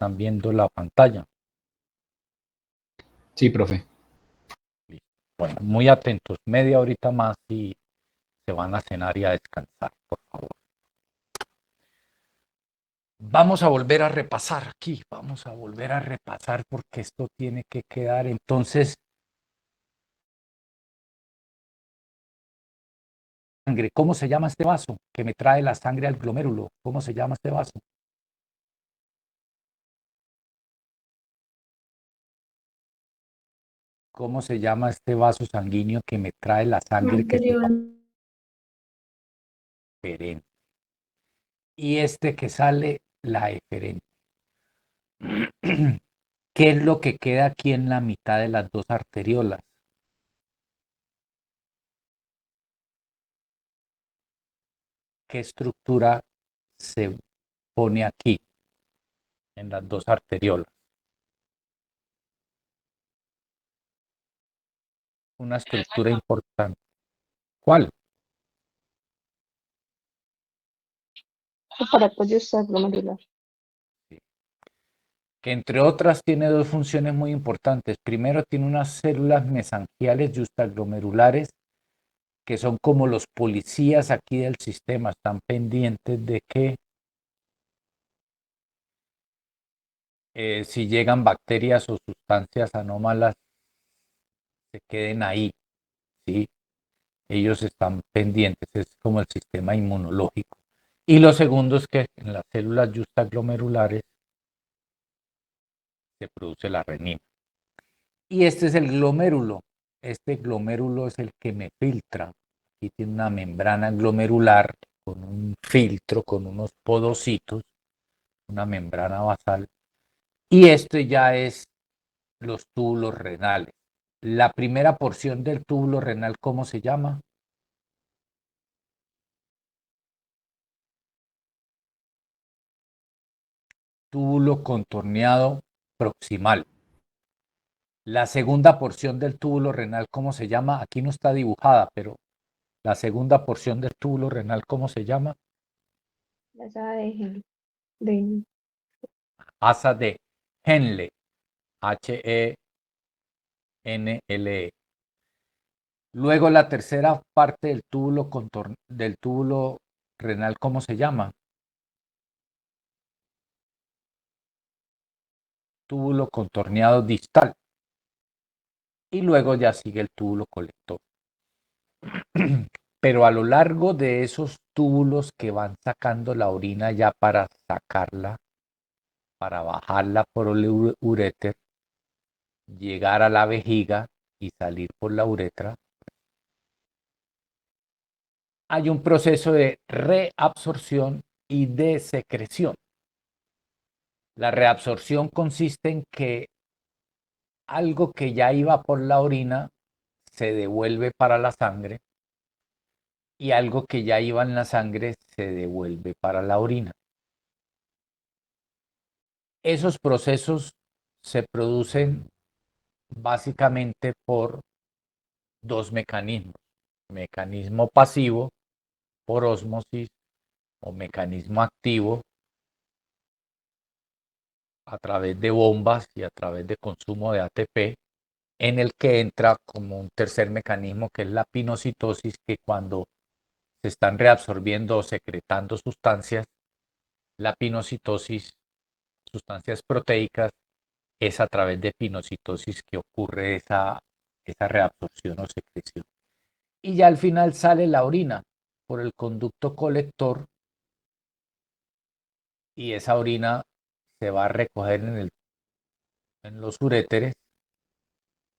están viendo la pantalla. Sí, profe. Bueno, muy atentos, media horita más y se van a cenar y a descansar, por favor. Vamos a volver a repasar aquí, vamos a volver a repasar porque esto tiene que quedar. Entonces, sangre, ¿cómo se llama este vaso que me trae la sangre al glomérulo? ¿Cómo se llama este vaso? ¿Cómo se llama este vaso sanguíneo que me trae la sangre que se llama eferente? Y este que sale, la eferente. ¿Qué es lo que queda aquí en la mitad de las dos arteriolas? ¿Qué estructura se pone aquí en las dos arteriolas? Una estructura importante. ¿Cuál? Aparato yuxtaglomerular. Que entre otras tiene dos funciones muy importantes. Primero, tiene unas células mesangiales yuxtaglomerulares que son como los policías aquí del sistema, están pendientes de que si llegan bacterias o sustancias anómalas se queden ahí, ¿sí? Ellos están pendientes, es como el sistema inmunológico. Y lo segundo es que en las células yuxtaglomerulares se produce la renina. Y este es el glomérulo. Este glomérulo es el que me filtra. Aquí tiene una membrana glomerular con un filtro, con unos podocitos, una membrana basal. Y esto ya es los túbulos renales. La primera porción del túbulo renal, ¿cómo se llama? Túbulo contorneado proximal. La segunda porción del túbulo renal, ¿cómo se llama? Aquí no está dibujada, pero la segunda porción del túbulo renal, ¿cómo se llama? Esa de Asa de Henle, Henle. Luego la tercera parte del túbulo renal, ¿cómo se llama? Túbulo contorneado distal. Y luego ya sigue el túbulo colector. Pero a lo largo de esos túbulos que van sacando la orina ya para sacarla, para bajarla por el uréter, llegar a la vejiga y salir por la uretra, hay un proceso de reabsorción y de secreción. La reabsorción consiste en que algo que ya iba por la orina se devuelve para la sangre y algo que ya iba en la sangre se devuelve para la orina. Esos procesos se producen básicamente por dos mecanismos. Mecanismo pasivo por ósmosis o mecanismo activo a través de bombas y a través de consumo de ATP, en el que entra como un tercer mecanismo que es la pinocitosis, que cuando se están reabsorbiendo o secretando sustancias, la pinocitosis, sustancias proteicas, es a través de pinocitosis que ocurre esa reabsorción o secreción. Y ya al final sale la orina por el conducto colector y esa orina se va a recoger en los uréteres,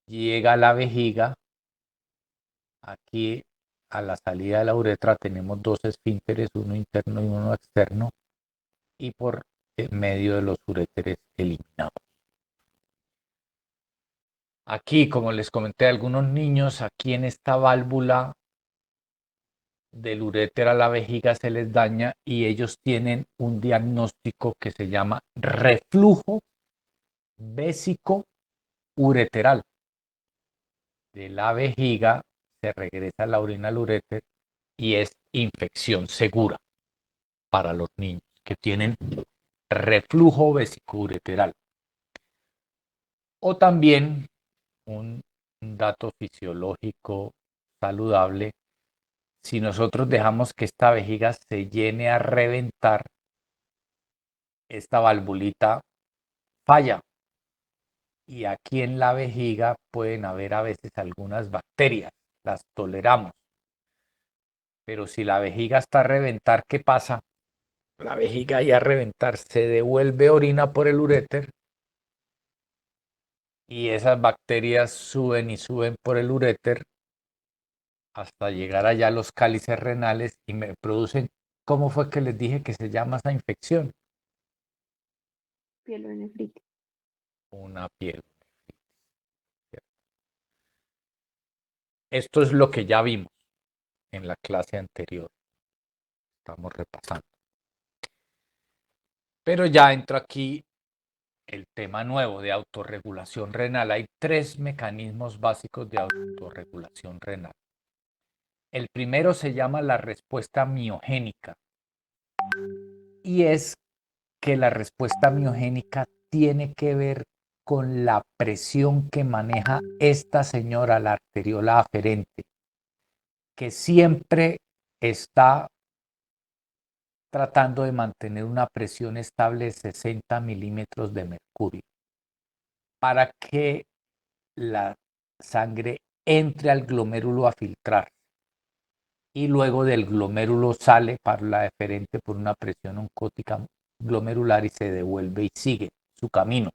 llega a la vejiga. Aquí a la salida de la uretra tenemos dos esfínteres, uno interno y uno externo, y por medio de los uréteres eliminamos. Aquí, como les comenté a algunos niños, aquí en esta válvula del uréter a la vejiga se les daña y ellos tienen un diagnóstico que se llama reflujo vésico ureteral. De la vejiga se regresa la orina al uréter y es infección segura para los niños que tienen reflujo vesicoureteral. O también un dato fisiológico saludable, si nosotros dejamos que esta vejiga se llene a reventar, esta valvulita falla. Y aquí en la vejiga pueden haber a veces algunas bacterias, las toleramos. Pero si la vejiga está a reventar, ¿qué pasa? La vejiga ya a reventar se devuelve orina por el uréter y esas bacterias suben y suben por el uréter hasta llegar allá a los cálices renales y me producen, ¿cómo fue que les dije que se llama esa infección? Pielonefritis. Una piel. Esto es lo que ya vimos en la clase anterior. Estamos repasando. Pero ya entro aquí el tema nuevo de autorregulación renal. Hay 3 mecanismos básicos de autorregulación renal. El primero se llama la respuesta miogénica y es que la respuesta miogénica tiene que ver con la presión que maneja esta señora, la arteriola aferente, que siempre está tratando de mantener una presión estable de 60 milímetros de mercurio para que la sangre entre al glomérulo a filtrar y luego del glomérulo sale para la deferente por una presión oncótica glomerular y se devuelve y sigue su camino.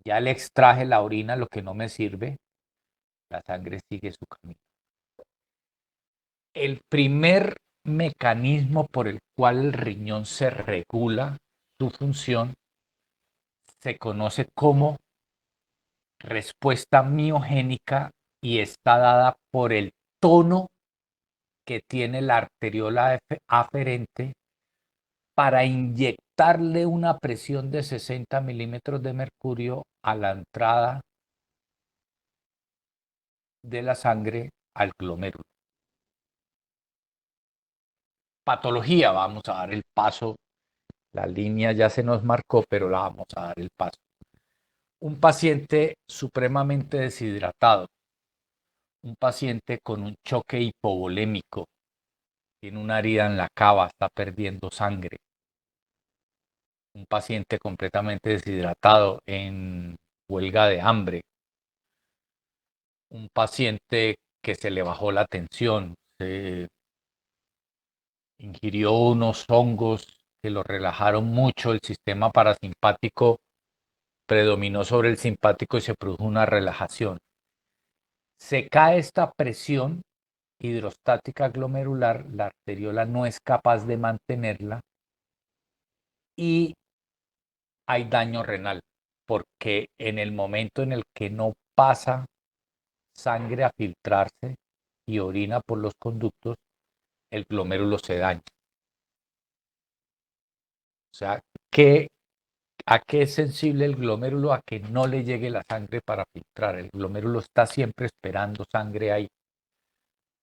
Ya le extraje la orina, lo que no me sirve, la sangre sigue su camino. El primer mecanismo por el cual el riñón se regula su función se conoce como respuesta miogénica y está dada por el tono que tiene la arteriola aferente para inyectarle una presión de 60 milímetros de mercurio a la entrada de la sangre al glomérulo. Patología, vamos a dar el paso. La línea ya se nos marcó, pero la vamos a dar el paso. Un paciente supremamente deshidratado, un paciente con un choque hipovolémico, tiene una herida en la cava, está perdiendo sangre, un paciente completamente deshidratado en huelga de hambre, un paciente que se le bajó la tensión, se ingirió unos hongos que lo relajaron mucho, el sistema parasimpático predominó sobre el simpático y se produjo una relajación. Se cae esta presión hidrostática glomerular, la arteriola no es capaz de mantenerla y hay daño renal, porque en el momento en el que no pasa sangre a filtrarse y orina por los conductos, el glomérulo se daña. O sea, ¿a qué es sensible el glomérulo? A que no le llegue la sangre para filtrar. El glomérulo está siempre esperando sangre ahí.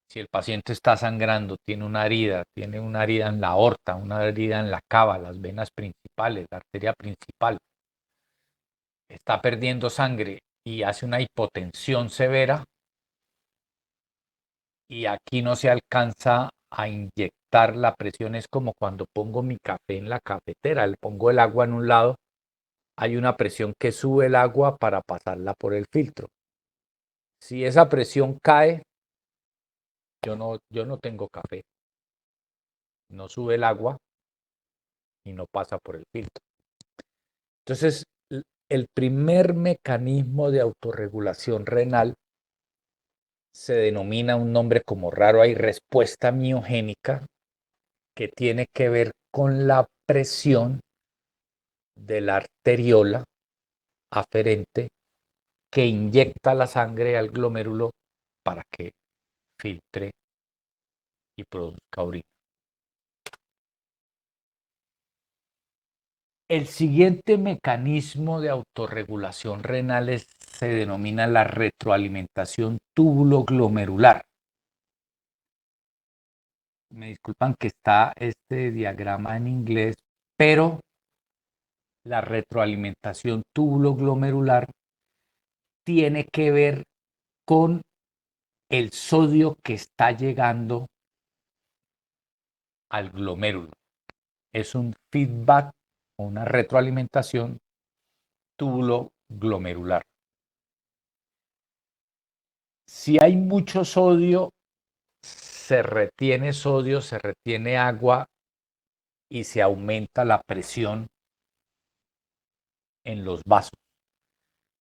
Si el paciente está sangrando, tiene una herida en la aorta, una herida en la cava, las venas principales, la arteria principal, está perdiendo sangre y hace una hipotensión severa y aquí no se alcanza a inyectar la presión, es como cuando pongo mi café en la cafetera, le pongo el agua en un lado, hay una presión que sube el agua para pasarla por el filtro. Si esa presión cae, yo no tengo café, no sube el agua y no pasa por el filtro. Entonces, el primer mecanismo de autorregulación renal se denomina un nombre como raro, hay respuesta miogénica, que tiene que ver con la presión de la arteriola aferente que inyecta la sangre al glomérulo para que filtre y produzca orina. El siguiente mecanismo de autorregulación renal se denomina la retroalimentación túbulo-glomerular. Me disculpan que está este diagrama en inglés, pero La retroalimentación túbulo-glomerular tiene que ver con el sodio que está llegando al glomérulo. Es un feedback o una retroalimentación túbulo-glomerular. Si hay mucho sodio, se retiene agua y se aumenta la presión en los vasos.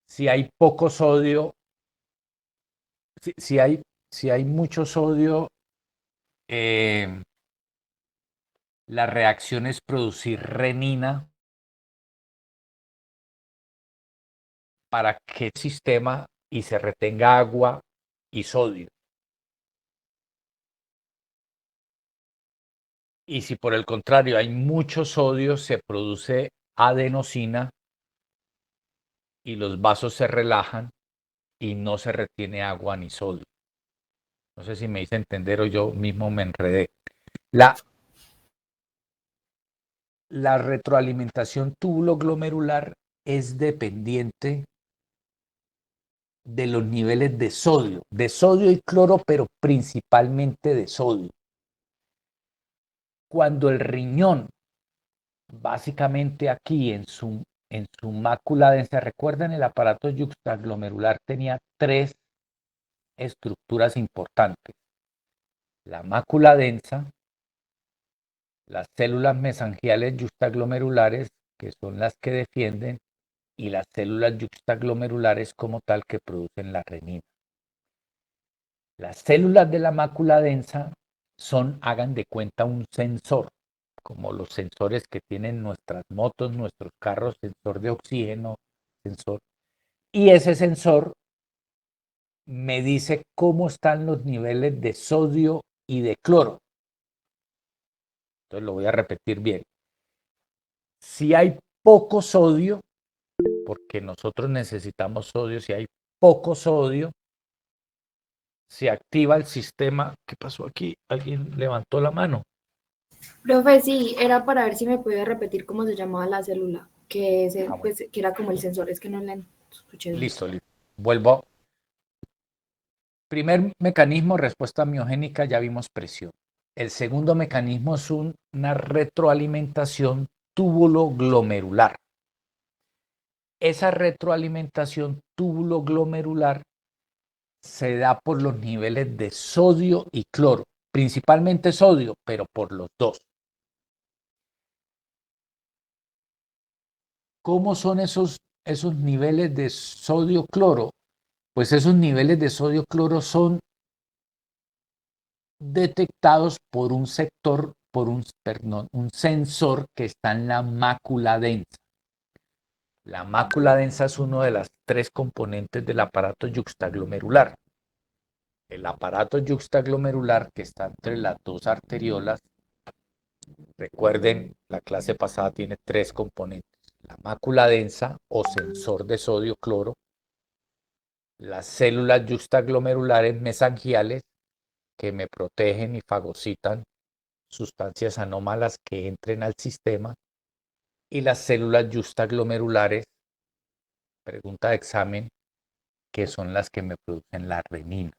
Si hay poco sodio, si, si hay, si hay mucho sodio, eh, la reacción es producir renina para que el sistema y se retenga agua y sodio. Y si por el contrario hay mucho sodio, se produce adenosina y los vasos se relajan y no se retiene agua ni sodio. No sé si me hice entender o yo mismo me enredé. La, la retroalimentación túbulo-glomerular es dependiente de los niveles de sodio y cloro, pero principalmente de sodio. Cuando el riñón, básicamente aquí en su mácula densa, recuerdan el aparato yuxtaglomerular tenía tres estructuras importantes: la mácula densa, las células mesangiales yuxtaglomerulares, que son las que defienden, y las células yuxtaglomerulares como tal que producen la renina. Las células de la mácula densa son, hagan de cuenta, un sensor, como los sensores que tienen nuestras motos, nuestros carros, sensor de oxígeno, sensor. Y ese sensor me dice cómo están los niveles de sodio y de cloro. Entonces lo voy a repetir bien. Si hay poco sodio, porque nosotros necesitamos sodio, si hay poco sodio, se activa el sistema. ¿Qué pasó aquí? ¿Alguien levantó la mano? Profe, sí, era para ver si me podía repetir cómo se llamaba la célula, que, Bueno, pues, que era como el sensor, es que no la escuché bien. listo, listo. Vuelvo. Primer mecanismo, respuesta miogénica, ya vimos presión. El segundo mecanismo es una retroalimentación túbulo-glomerular. Esa retroalimentación túbulo-glomerular se da por los niveles de sodio y cloro, principalmente sodio, pero por los dos. ¿Cómo son esos niveles de sodio-cloro? Pues esos niveles de sodio-cloro son detectados por un sector, perdón, un sensor que está en la mácula densa. La mácula densa es uno de las tres componentes del aparato yuxtaglomerular. El aparato yuxtaglomerular que está entre las dos arteriolas, recuerden, la clase pasada tiene tres componentes: la mácula densa o sensor de sodio-cloro, las células yuxtaglomerulares mesangiales que me protegen y fagocitan sustancias anómalas que entren al sistema, y las células yuxtaglomerulares, pregunta de examen, que son las que me producen la renina.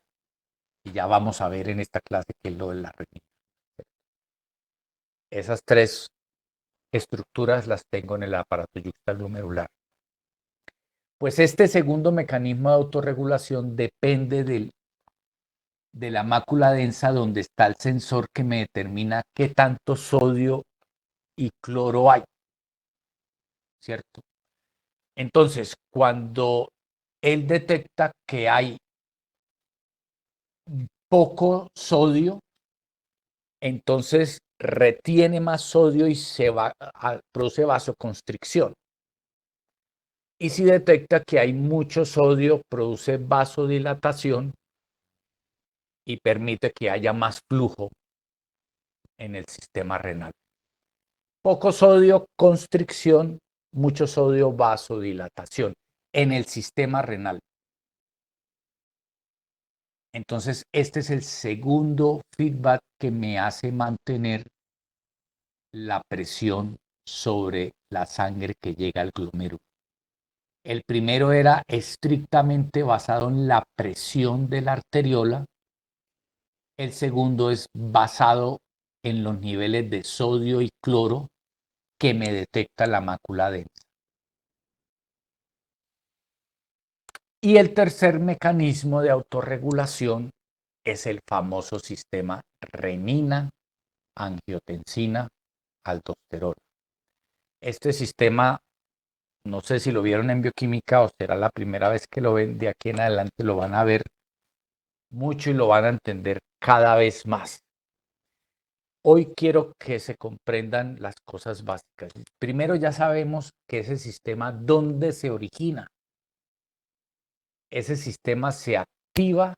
Y ya vamos a ver en esta clase qué es lo de la renina. Esas tres estructuras las tengo en el aparato yuxtaglomerular. Pues este segundo mecanismo de autorregulación depende de la mácula densa, donde está el sensor que me determina qué tanto sodio y cloro hay, ¿cierto? Entonces, cuando él detecta que hay poco sodio, entonces retiene más sodio y produce vasoconstricción. Y si detecta que hay mucho sodio, produce vasodilatación y permite que haya más flujo en el sistema renal. Poco sodio, constricción; mucho sodio, vasodilatación en el sistema renal. Entonces, este es el segundo feedback que me hace mantener la presión sobre la sangre que llega al glomérulo. El primero era estrictamente basado en la presión de la arteriola. El segundo es basado en los niveles de sodio y cloro que me detecta la mácula densa. Y el tercer mecanismo de autorregulación es el famoso sistema renina, angiotensina, aldosterona. Este sistema, no sé si lo vieron en bioquímica o será la primera vez que lo ven, de aquí en adelante lo van a ver mucho y lo van a entender cada vez más. Hoy quiero que se comprendan las cosas básicas. Primero ya sabemos que ese sistema, ¿dónde se origina? Ese sistema se activa.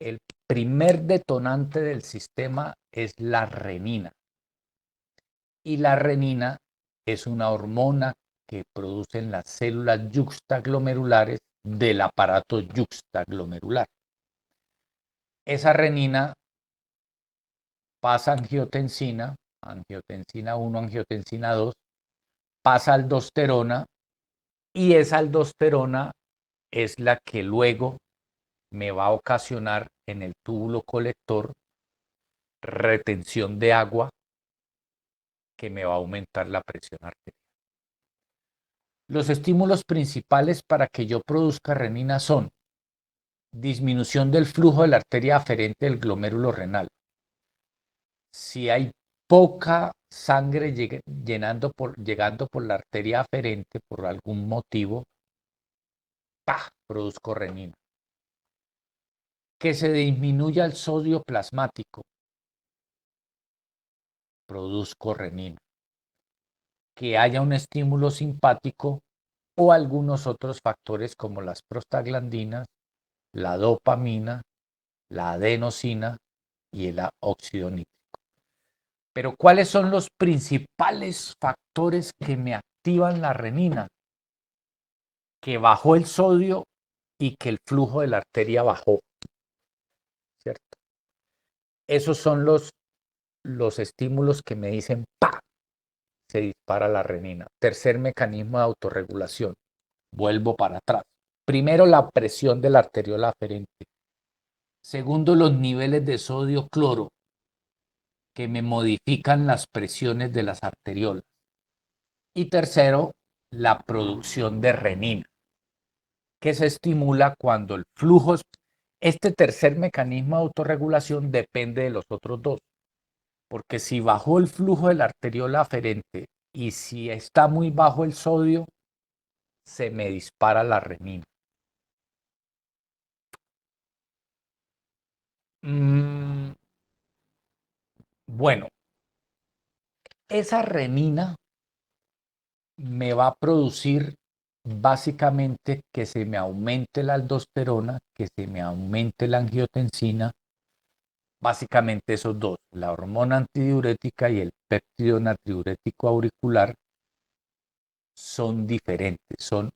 El primer detonante del sistema es la renina. Y la renina es una hormona que producen las células yuxtaglomerulares del aparato yuxtaglomerular. Esa renina pasa a angiotensina, angiotensina 1, angiotensina 2, pasa a aldosterona y esa aldosterona es la que luego me va a ocasionar en el túbulo colector retención de agua que me va a aumentar la presión arterial. Los estímulos principales para que yo produzca renina son disminución del flujo de la arteria aferente del glomérulo renal. Si hay poca sangre llegando por la arteria aferente por algún motivo, ¡pah!, produzco renina. Que se disminuya el sodio plasmático, produzco renina. Que haya un estímulo simpático o algunos otros factores como las prostaglandinas, la dopamina, la adenosina y el óxido nítrico. Pero ¿cuáles son los principales factores que me activan la renina? Que bajó el sodio y que el flujo de la arteria bajó, ¿cierto? Esos son los estímulos que me dicen ¡pa!, se dispara la renina. Tercer mecanismo de autorregulación. Vuelvo para atrás. Primero, la presión de la arteriola aferente. Segundo, los niveles de sodio cloro que me modifican las presiones de las arteriolas. Y tercero, la producción de renina, que se estimula cuando el flujo. Este tercer mecanismo de autorregulación depende de los otros dos, porque si bajó el flujo de la arteriola aferente y si está muy bajo el sodio, se me dispara la renina. Bueno, esa renina me va a producir básicamente que se me aumente la aldosterona, que se me aumente la angiotensina, básicamente esos dos, la hormona antidiurética y el péptido natriurético auricular, son diferentes, son,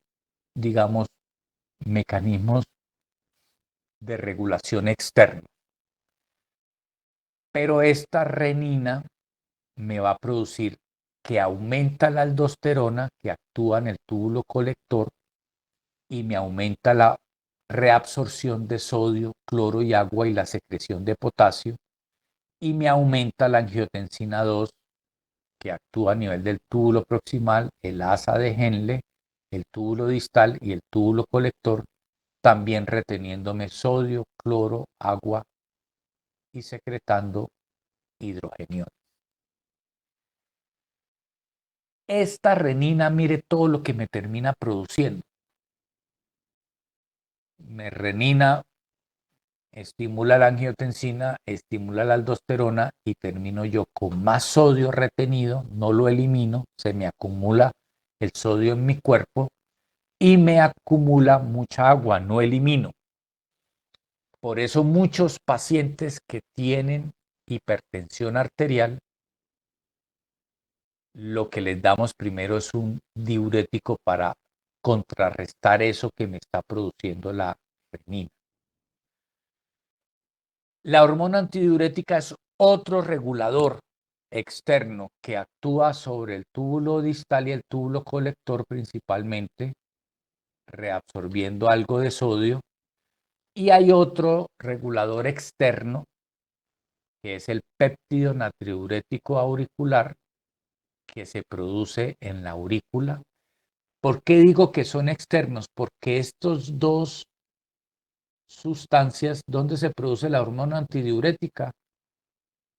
digamos, mecanismos de regulación externa. Pero esta renina me va a producir que aumenta la aldosterona que actúa en el túbulo colector y me aumenta la reabsorción de sodio, cloro y agua y la secreción de potasio, y me aumenta la angiotensina 2 que actúa a nivel del túbulo proximal, el asa de Henle, el túbulo distal y el túbulo colector, también reteniéndome sodio, cloro, agua y secretando hidrogeniones. Esta renina, mire todo lo que me termina produciendo. Renina estimula la angiotensina, estimula la aldosterona y termino yo con más sodio retenido, no lo elimino, se me acumula el sodio en mi cuerpo y me acumula mucha agua, no elimino. Por eso muchos pacientes que tienen hipertensión arterial, lo que les damos primero es un diurético para contrarrestar eso que me está produciendo la renina. La hormona antidiurética es otro regulador externo que actúa sobre el túbulo distal y el túbulo colector principalmente, reabsorbiendo algo de sodio, y hay otro regulador externo que es el péptido natriurético auricular que se produce en la aurícula. ¿Por qué digo que son externos? Porque estos dos sustancias, ¿dónde se produce la hormona antidiurética?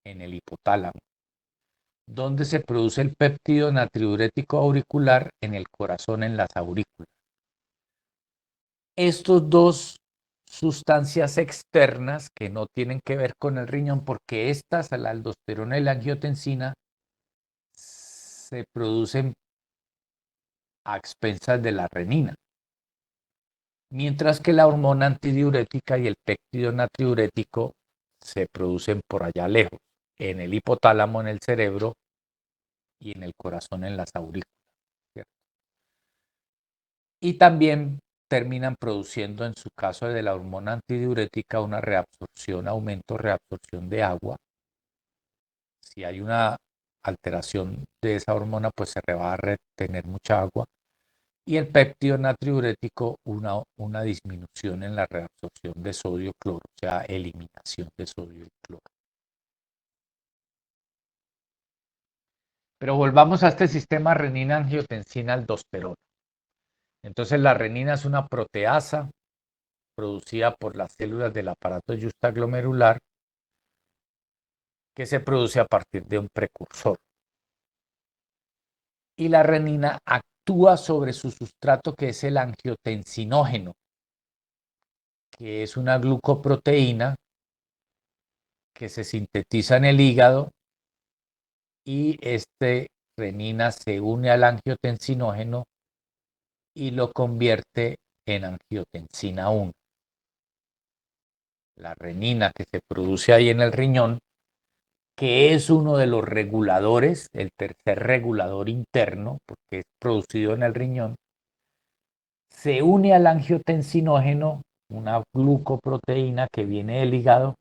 En el hipotálamo. ¿Dónde se produce el péptido natriurético auricular? En el corazón, en las aurículas. Estos dos sustancias externas que no tienen que ver con el riñón, porque estas, la aldosterona y la angiotensina, se producen a expensas de la renina, mientras que la hormona antidiurética y el péptido natriurético se producen por allá lejos, en el hipotálamo, en el cerebro, y en el corazón, en las aurículas, ¿cierto? Y también terminan produciendo, en su caso de la hormona antidiurética, una reabsorción, aumento, reabsorción de agua. Si hay una alteración de esa hormona, pues se va a retener mucha agua. Y el péptido natriurético, una disminución en la reabsorción de sodio-cloro, o sea, eliminación de sodio y cloro. Pero volvamos a este sistema renina-angiotensina-aldosterona. Entonces la renina es una proteasa producida por las células del aparato justaglomerular que se produce a partir de un precursor. Y la renina actúa sobre su sustrato, que es el angiotensinógeno, que es una glucoproteína que se sintetiza en el hígado, y renina se une al angiotensinógeno y lo convierte en angiotensina 1. La renina que se produce ahí en el riñón, que es uno de los reguladores, el tercer regulador interno, porque es producido en el riñón, se une al angiotensinógeno, una glucoproteína que viene del hígado,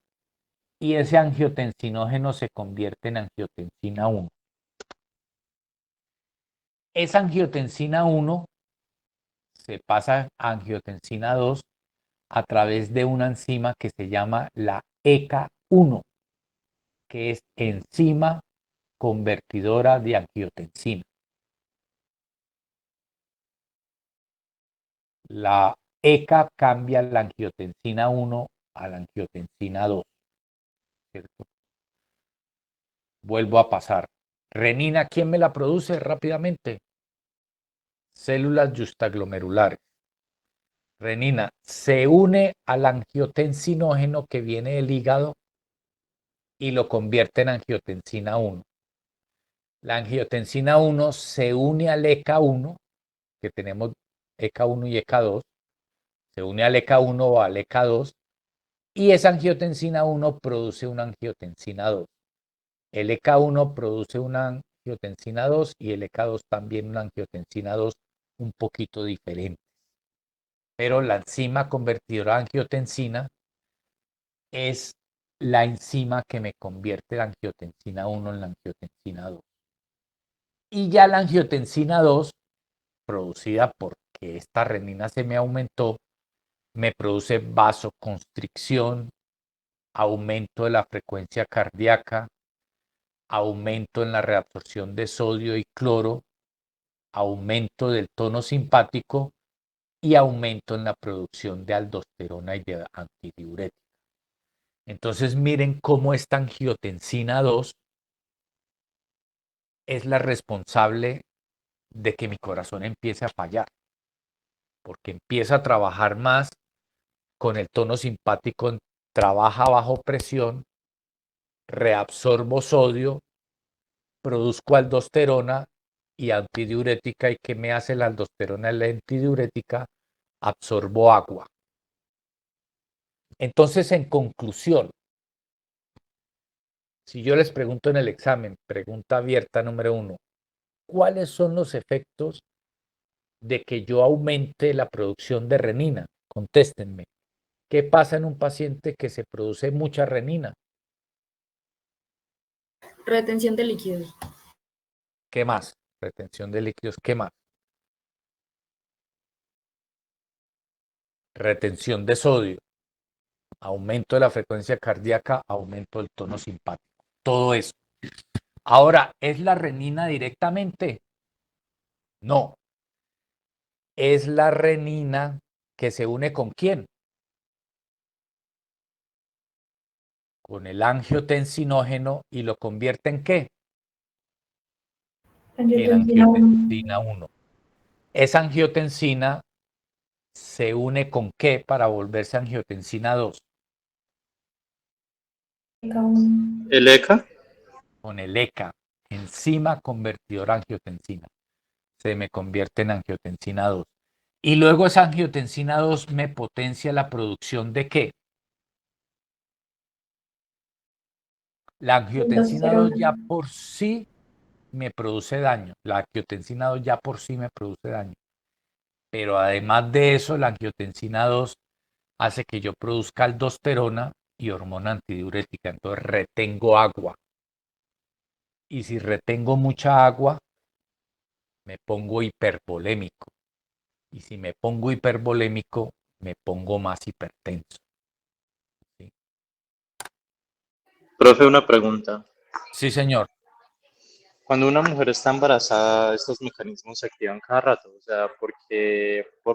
y ese angiotensinógeno se convierte en angiotensina 1. Esa angiotensina 1 se pasa a angiotensina 2 a través de una enzima que se llama la ECA1, que es enzima convertidora de angiotensina. La ECA cambia la angiotensina 1 a la angiotensina 2, ¿cierto? Vuelvo a pasar. Renina, ¿quién me la produce rápidamente? Células justaglomerulares. Renina se une al angiotensinógeno que viene del hígado y lo convierte en angiotensina 1. La angiotensina 1 se une al ECA1, que tenemos ECA1 y ECA2, se une al ECA1 o al ECA2, y esa angiotensina 1 produce una angiotensina 2. El ECA1 produce una angiotensina 2 y el ECA2 también una angiotensina 2 un poquito diferente. Pero la enzima convertidora de angiotensina es la enzima que me convierte la angiotensina 1 en la angiotensina 2. Y ya la angiotensina 2, producida porque esta renina se me aumentó, me produce vasoconstricción, aumento de la frecuencia cardíaca, aumento en la reabsorción de sodio y cloro, aumento del tono simpático y aumento en la producción de aldosterona y de antidiurética. Entonces miren cómo esta angiotensina 2 es la responsable de que mi corazón empiece a fallar, porque empieza a trabajar más con el tono simpático, trabaja bajo presión, reabsorbo sodio, produzco aldosterona y antidiurética. ¿Y qué me hace la aldosterona y la antidiurética? Absorbo agua. Entonces, en conclusión, si yo les pregunto en el examen, pregunta abierta número 1, ¿cuáles son los efectos de que yo aumente la producción de renina? Contéstenme. ¿Qué pasa en un paciente que se produce mucha renina? Retención de líquidos. ¿Qué más? Retención de líquidos, ¿qué más? Retención de sodio, aumento de la frecuencia cardíaca, aumento del tono simpático. Todo eso. Ahora, ¿es la renina directamente? No. Es la renina que se une ¿con quién? Con el angiotensinógeno y lo convierte ¿en qué? En Angiotensina 1. angiotensina 1. Esa angiotensina se une ¿con qué para volverse angiotensina 2? ¿El ECA? Con el ECA, enzima convertidora a angiotensina. Se me convierte en angiotensina 2. Y luego esa angiotensina 2 me potencia la producción ¿de qué? La angiotensina 2 ya por sí me produce daño. La angiotensina 2 ya por sí me produce daño. Pero además de eso, la angiotensina 2 hace que yo produzca aldosterona y hormona antidiurética. Entonces retengo agua. Y si retengo mucha agua, me pongo hipervolémico. Y si me pongo hipervolémico, me pongo más hipertenso. ¿Sí? Profe, una pregunta. Sí, señor. Cuando una mujer está embarazada, estos mecanismos se activan cada rato, o sea,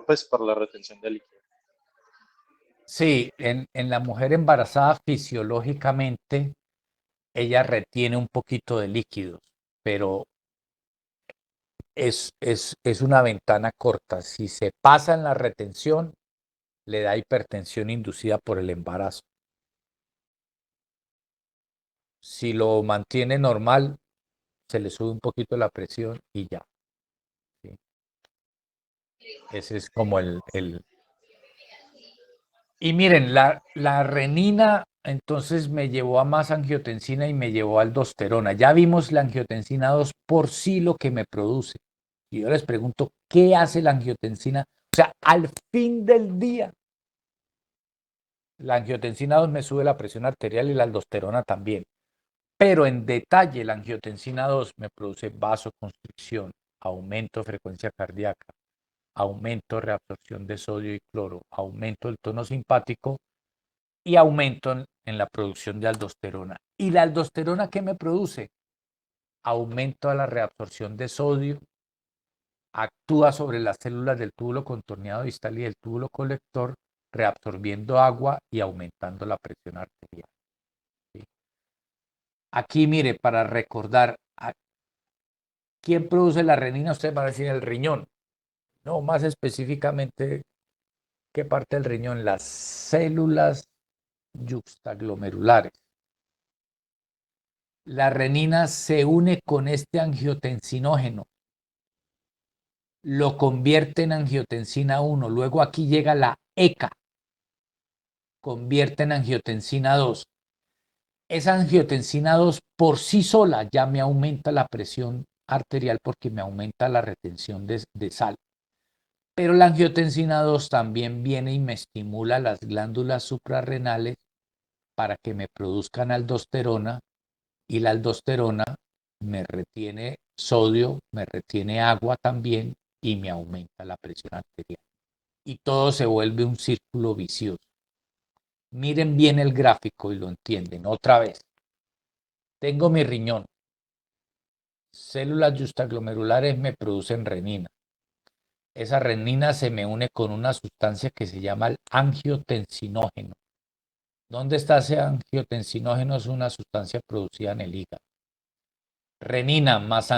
pues por la retención de líquido. Sí, en la mujer embarazada fisiológicamente ella retiene un poquito de líquidos, pero es una ventana corta. Si se pasa en la retención, le da hipertensión inducida por el embarazo. Si lo mantiene normal, se le sube un poquito la presión y ya. ¿Sí? Ese es como el. Y miren, la renina entonces me llevó a más angiotensina y me llevó a aldosterona. Ya vimos la angiotensina 2 por sí lo que me produce. Y yo les pregunto, ¿qué hace la angiotensina? O sea, al fin del día, la angiotensina 2 me sube la presión arterial y la aldosterona también. Pero en detalle, la angiotensina 2 me produce vasoconstricción, aumento de frecuencia cardíaca, aumento de reabsorción de sodio y cloro, aumento del tono simpático y aumento en la producción de aldosterona. ¿Y la aldosterona qué me produce? Aumento de la reabsorción de sodio, actúa sobre las células del túbulo contorneado distal y del túbulo colector, reabsorbiendo agua y aumentando la presión arterial. ¿Sí? Aquí, mire, para recordar, ¿quién produce la renina? Usted va a decir el riñón. No, más específicamente, ¿qué parte del riñón? Las células yuxtaglomerulares. La renina se une con este angiotensinógeno, lo convierte en angiotensina 1, luego aquí llega la ECA, convierte en angiotensina 2. Esa angiotensina 2 por sí sola ya me aumenta la presión arterial porque me aumenta la retención de sal. Pero la angiotensina 2 también viene y me estimula las glándulas suprarrenales para que me produzcan aldosterona y la aldosterona me retiene sodio, me retiene agua también y me aumenta la presión arterial. Y todo se vuelve un círculo vicioso. Miren bien el gráfico y lo entienden. Otra vez, tengo mi riñón. Células yuxtaglomerulares me producen renina. Esa renina se me une con una sustancia que se llama el angiotensinógeno. ¿Dónde está ese angiotensinógeno? Es una sustancia producida en el hígado. Renina más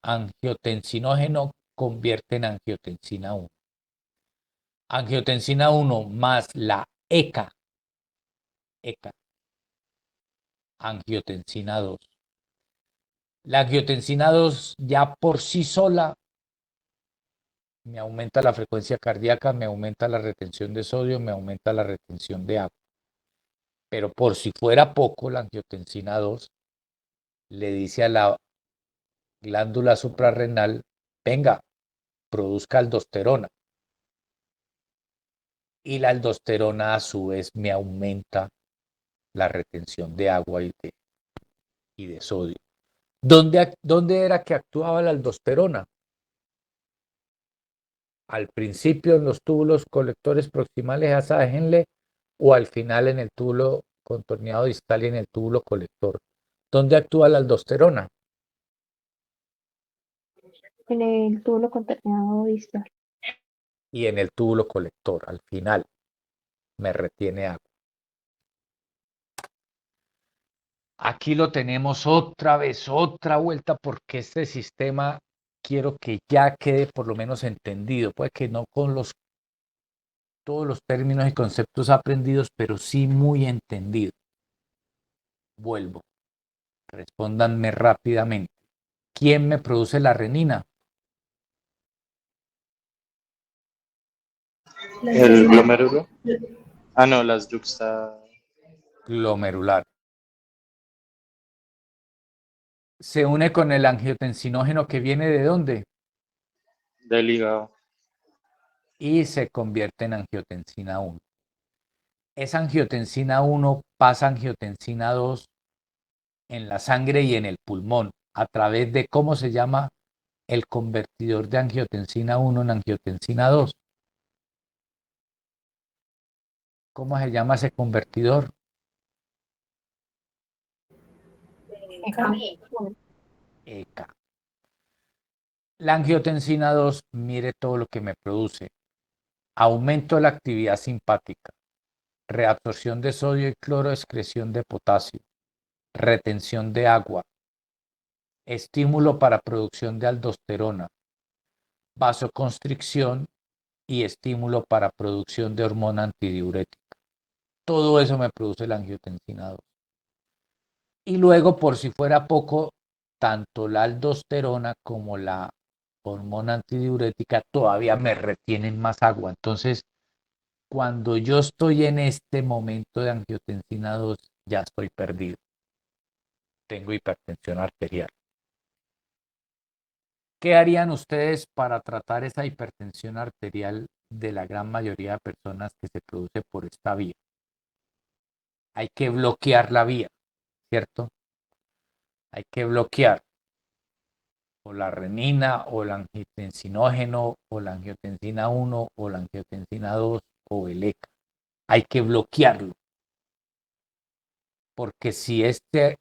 angiotensinógeno convierte en angiotensina 1. Angiotensina 1 más la ECA, angiotensina 2. La angiotensina 2 ya por sí sola me aumenta la frecuencia cardíaca, me aumenta la retención de sodio, me aumenta la retención de agua. Pero por si fuera poco, la angiotensina 2 le dice a la glándula suprarrenal, venga, produzca aldosterona. Y la aldosterona a su vez me aumenta la retención de agua y de sodio. ¿Dónde era que actuaba la aldosterona? ¿Al principio en los túbulos colectores proximales a esa Henle o al final en el túbulo contorneado distal y en el túbulo colector? ¿Dónde actúa la aldosterona? En el túbulo contorneado distal. Y en el túbulo colector, al final, me retiene agua. Aquí lo tenemos otra vez, otra vuelta, porque este sistema quiero que ya quede por lo menos entendido. Puede que no con todos los términos y conceptos aprendidos, pero sí muy entendido. Vuelvo, respóndanme rápidamente. ¿Quién me produce la renina? El glomérulo. Ah, no, las yuxta. Glomerular. Se une con el angiotensinógeno que viene ¿de dónde? Del hígado. Y se convierte en angiotensina 1. Esa angiotensina 1 pasa a angiotensina 2 en la sangre y en el pulmón a través de cómo se llama el convertidor de angiotensina 1 en angiotensina 2. ¿Cómo se llama ese convertidor? ECA. La angiotensina 2, mire todo lo que me produce. Aumento de la actividad simpática, reabsorción de sodio y cloro, excreción de potasio, retención de agua, estímulo para producción de aldosterona, vasoconstricción y estímulo para producción de hormona antidiurética. Todo eso me produce la angiotensina 2. Y luego, por si fuera poco, tanto la aldosterona como la hormona antidiurética todavía me retienen más agua. Entonces, cuando yo estoy en este momento de angiotensina 2, ya estoy perdido. Tengo hipertensión arterial. ¿Qué harían ustedes para tratar esa hipertensión arterial de la gran mayoría de personas que se produce por esta vía? Hay que bloquear la vía, ¿cierto? Hay que bloquear o la renina o el angiotensinógeno o la angiotensina 1 o la angiotensina 2 o el ECA. Hay que bloquearlo. Porque si este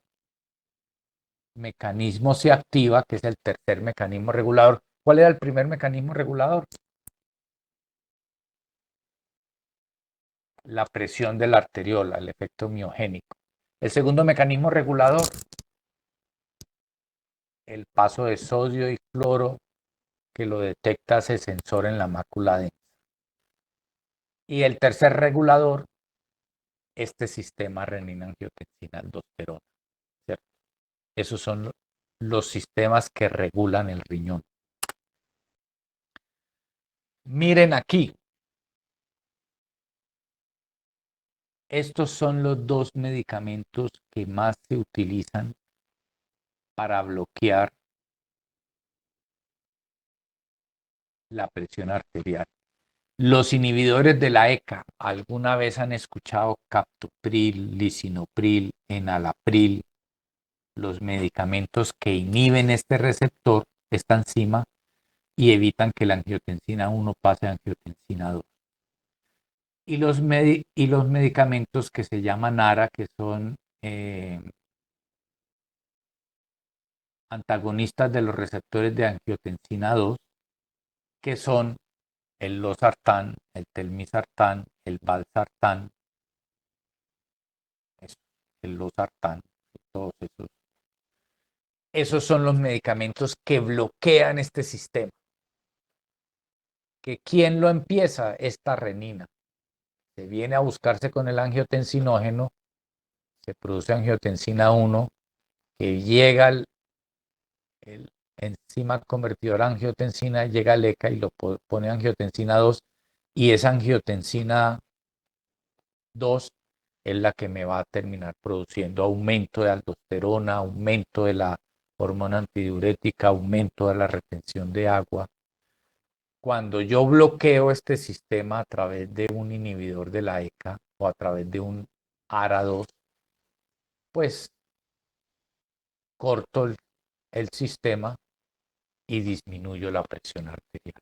mecanismo se activa, que es el tercer mecanismo regulador, ¿cuál era el primer mecanismo regulador? La presión de la arteriola, el efecto miogénico. El segundo mecanismo regulador, el paso de sodio y cloro que lo detecta ese sensor en la mácula densa. Y el tercer regulador, este sistema renina-angiotensina-aldosterona, ¿cierto? Esos son los sistemas que regulan el riñón. Miren aquí, estos son los dos medicamentos que más se utilizan para bloquear la presión arterial. Los inhibidores de la ECA, ¿alguna vez han escuchado captopril, lisinopril, enalapril? Los medicamentos que inhiben este receptor, esta enzima, y evitan que la angiotensina 1 pase a angiotensina 2. Y los medicamentos que se llaman ARA, que son antagonistas de los receptores de angiotensina 2, que son el losartán, el telmisartán, el valsartán, el losartán, todos esos. Esos son los medicamentos que bloquean este sistema. ¿Que quién lo empieza? Esta renina. Se viene a buscarse con el angiotensinógeno, se produce angiotensina 1, que llega el enzima convertidor a angiotensina, llega al ECA y lo pone angiotensina 2, y esa angiotensina 2 es la que me va a terminar produciendo aumento de aldosterona, aumento de la hormona antidiurética, aumento de la retención de agua. Cuando yo bloqueo este sistema a través de un inhibidor de la ECA o a través de un ARA2, pues corto el sistema y disminuyo la presión arterial.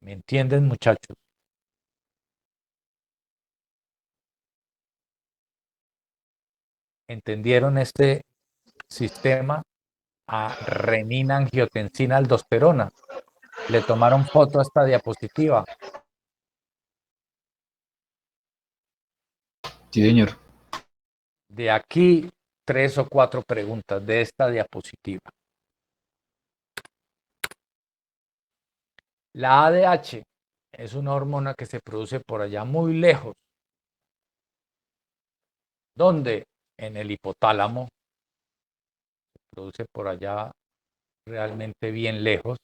¿Me entienden, muchachos? ¿Entendieron este sistema a renina, angiotensina, aldosterona? ¿Le tomaron foto a esta diapositiva? Sí, señor. De aquí, 3 o 4 preguntas de esta diapositiva. La ADH es una hormona que se produce por allá muy lejos. ¿Dónde? En el hipotálamo. Se produce por allá realmente bien lejos.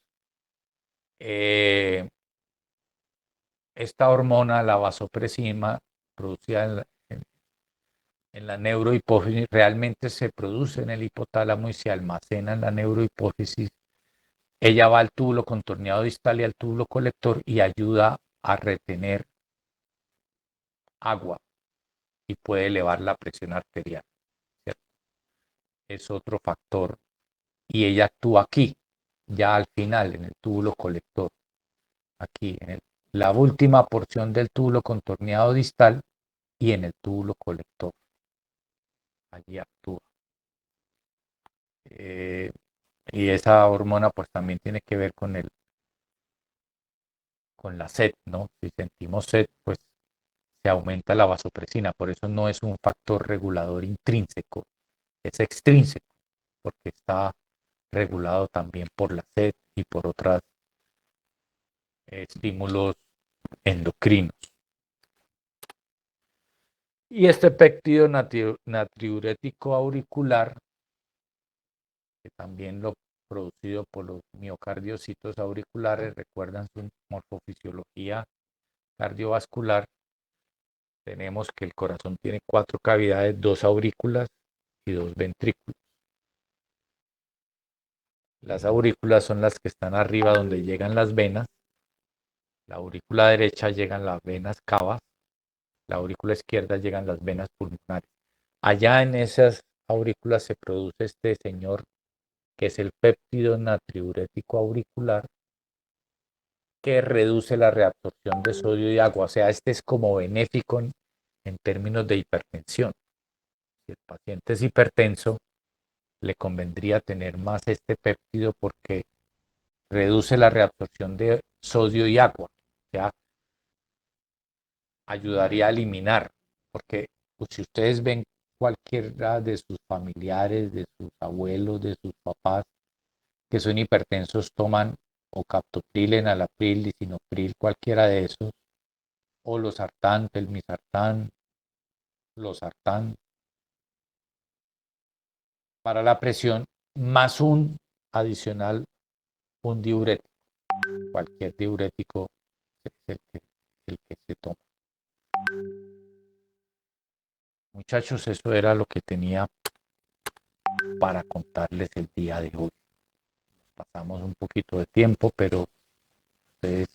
Esta hormona, la vasopresina, producida en la neurohipófisis, realmente se produce en el hipotálamo y se almacena en la neurohipófisis. Ella va al túbulo contorneado distal y al túbulo colector y ayuda a retener agua y puede elevar la presión arterial, ¿cierto? Es otro factor. Y ella actúa aquí, ya al final, en el túbulo colector. Aquí, en la última porción del túbulo contorneado distal y en el túbulo colector. Allí actúa. Y esa hormona pues también tiene que ver con la sed, ¿no? Si sentimos sed, pues se aumenta la vasopresina, por eso no es un factor regulador intrínseco, es extrínseco, porque está regulado también por la sed y por otros estímulos endocrinos. Y este péptido natriurético auricular, que también lo producido por los miocardiocitos auriculares, recuerdan su morfofisiología cardiovascular, tenemos que el corazón tiene 4 cavidades, 2 aurículas y 2 ventrículos. Las aurículas son las que están arriba donde llegan las venas. La aurícula derecha llegan las venas cavas. La aurícula izquierda llegan las venas pulmonares. Allá en esas aurículas se produce este señor que es el péptido natriurético auricular, que reduce la reabsorción de sodio y agua. O sea, este es como benéfico en términos de hipertensión. Si el paciente es hipertenso, le convendría tener más este péptido porque reduce la reabsorción de sodio y agua. O sea, ayudaría a eliminar, porque pues, si ustedes ven cualquiera de sus familiares, de sus abuelos, de sus papás que son hipertensos, toman o captopril, enalapril, lisinopril, cualquiera de esos, o losartán, telmisartán, losartán, para la presión, más un adicional, un diurético. Cualquier diurético es el que se toma. Muchachos, eso era lo que tenía para contarles el día de hoy. Pasamos un poquito de tiempo, pero ustedes